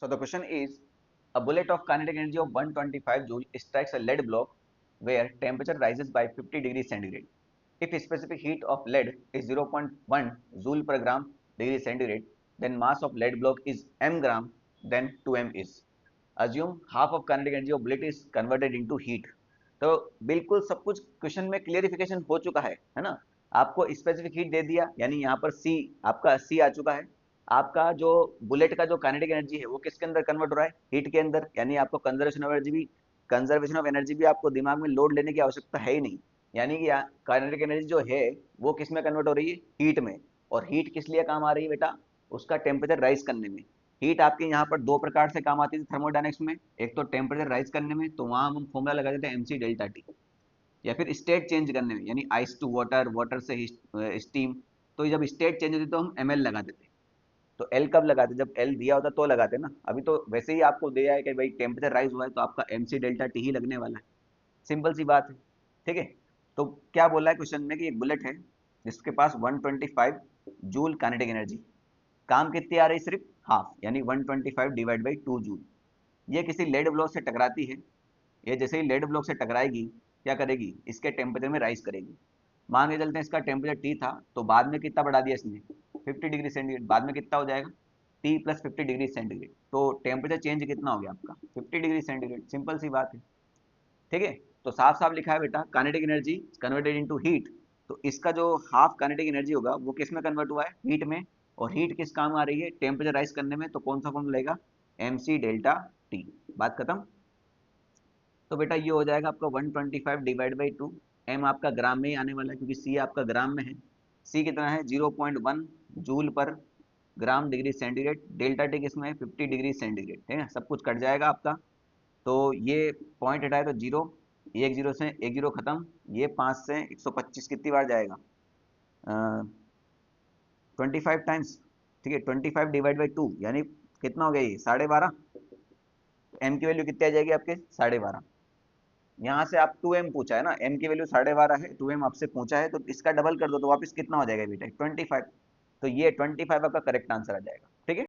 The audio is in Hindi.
So the question is, a bullet of kinetic energy of 125 joule strikes a lead block where temperature rises by 50 degrees centigrade. If specific heat of lead is 0.1 joule per gram degree centigrade, then mass of lead block is m gram, then 2m is. Assume half of kinetic energy of bullet is converted into heat. तो बिल्कुल सब कुछ क्वेश्चन में क्लियरिफिकेशन हो चुका है ना। आपको स्पेसिफिक हीट दे दिया, यानी यहाँ पर सी, आपका सी आ चुका है। आपका जो बुलेट का जो काइनेटिक एनर्जी है वो किसके अंदर कन्वर्ट हो रहा है, हीट के अंदर, यानी आपको कंजर्वेशन ऑफ एनर्जी भी आपको दिमाग में लोड लेने की आवश्यकता है ही नहीं। यानी कि काइनेटिक एनर्जी जो है वो किस में कन्वर्ट हो रही है, हीट में। और हीट किस लिए काम आ रही है बेटा, उसका टेम्परेचर राइज करने में। हीट आपके यहाँ पर दो प्रकार से काम आती है थर्मोडायनेमिक्स में, एक तो टेम्परेचर राइज करने में, तो वहां हम फॉर्मूला लगा देते हैं एमसी डेल्टा टी, या फिर स्टेट चेंज करने में, यानी आइस टू वाटर, वाटर से स्टीम। तो जब स्टेट चेंज होती तो हम एम एल लगा देते। तो एल कब लगाते, जब एल दिया होता तो लगाते ना। अभी तो वैसे ही आपको दिया है कि भाई टेम्परेचर राइज हुआ है तो आपका एम सी डेल्टा टी ही लगने वाला है। सिंपल सी बात है, ठीक है। तो क्या बोला है क्वेश्चन में कि एक बुलेट है जिसके पास 125 जूल काइनेटिक एनर्जी, काम कितनी आ रही, सिर्फ हाफ, यानी 125 डिवाइड बाई 2 जूल। ये किसी लेड ब्लॉक से टकराती है। ये जैसे ही लेड ब्लॉक से टकराएगी क्या करेगी, इसके टेम्परेचर में राइज करेगी। मान के चलते हैं इसका टेम्परेचर टी था, तो बाद में कितना बढ़ा दिया इसने, 50 डिग्री सेंटीग्रेड। बाद में कितना हो जाएगा, टी प्लस 50 डिग्री सेंटीग्रेड। तो टेम्परेचर चेंज कितना हो गया आपका, 50 डिग्री सेंटीग्रेड। सिंपल सी बात है, ठीक है। तो साफ साफ लिखा है बेटा, kinetic energy converted into heat. तो इसका जो हाफ काइनेटिक एनर्जी होगा वो किस में कन्वर्ट हुआ है, हीट में। और हीट किस काम आ रही है, टेम्परेचर राइज करने में। तो कौन सा फॉर्मूला लगेगा, एम सी डेल्टा टी। बात खत्म। तो बेटा ये हो जाएगा आपका 125 डिवाइड बाई 2। एम आपका ग्राम में ही आने वाला है क्योंकि सी आपका ग्राम में है। सी कितना है, 0.1 जूल पर gram degree centigrade. Delta T किसमें है, 50 डिग्री सेंटीग्रेड, ठीक है। सब कुछ कट जाएगा आपका, तो ये पॉइंट हटाए तो जीरो, एक जीरो से एक जीरो खत्म। ये 5 से 125 कितनी बार जाएगा, 25 टाइम्स, ठीक है। 25 डिवाइड बाई 2 यानी कितना हो गया, ये 12.5। एम की वैल्यू कितनी आ जाएगी आपके, 12.5। यहाँ से आप 2m पूछा है ना, m की वैल्यू 12.5 है, 2m आपसे पूछा है, तो इसका डबल कर दो तो वापस कितना हो जाएगा बेटा, 25। तो ये 25 आपका करेक्ट आंसर आ जाएगा, ठीक है।